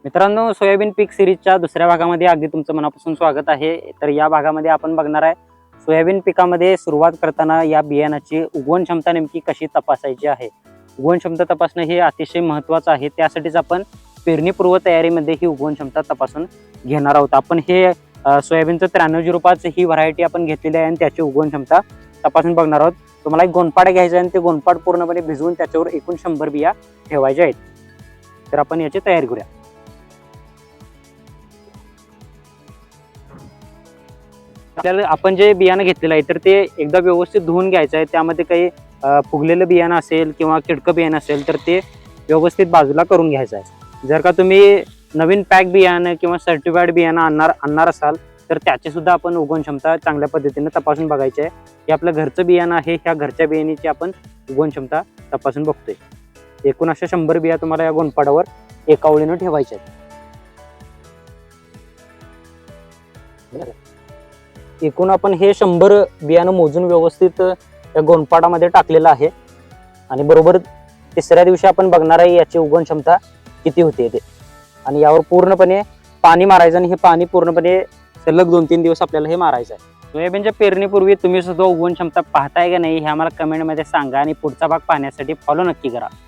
मित्रांनो, सोयाबीन पीक सिरीजच्या दुसऱ्या भागामध्ये अगदी तुमचं मनापासून स्वागत आहे. तर या भागामध्ये आपण बघणार आहे सोयाबीन पिकामध्ये सुरुवात करताना या बियाणाची उगवण क्षमता नेमकी कशी तपासायची आहे. उगवण क्षमता तपासणं हे अतिशय महत्त्वाचं आहे. त्यासाठीच आपण पेरणीपूर्व तयारीमध्ये ही उगवण क्षमता तपासून घेणार आहोत. आपण हे सोयाबीनचं 9305 ही व्हरायटी आपण घेतलेली आहे आणि त्याची उगवण क्षमता तपासून बघणार आहोत. तुम्हाला एक गोणपाड घ्यायचा आहे आणि ते गोणपाड पूर्णपणे भिजवून त्याच्यावर एकूण 100 बिया ठेवायच्या आहेत. तर आपण याची तयारी करूया. आपल्याला आपण जे बियाणं घेतलेलं आहे तर ते एकदा व्यवस्थित धुवून घ्यायचं आहे. त्यामध्ये काही फुगलेलं बियाणं असेल किंवा किडकं बियाणं असेल तर ते व्यवस्थित बाजूला करून घ्यायचं आहे. जर का तुम्ही नवीन पॅक बियाणं किंवा सर्टिफाईड बियाणं आणणार असाल तर त्याची सुद्धा आपण उगवण क्षमता चांगल्या पद्धतीने तपासून बघायची आहे. हे आपलं घरचं बियाणं आहे. ह्या घरच्या बियाण्याची आपण उगवण क्षमता तपासून बघतोय. एकूण अशा 100 बिया तुम्हाला या गोणपाडावर एका ओळीनं ठेवायच्या आहेत. एकूण आपण हे 100 बियाणं मोजून व्यवस्थित या गोणपाडामध्ये टाकलेलं आहे आणि बरोबर तिसऱ्या दिवशी आपण बघणार आहे याची उगवण क्षमता किती होते ते. आणि यावर पूर्णपणे पाणी मारायचं आणि हे पाणी पूर्णपणे सलग 2-3 दिवस आपल्याला हे मारायचं आहे. सोयाबीनच्या पेरणीपूर्वी तुम्ही सुद्धा उगवण क्षमता पाहताय का नाही हे आम्हाला कमेंटमध्ये सांगा आणि पुढचा भाग पाहण्यासाठी फॉलो नक्की करा.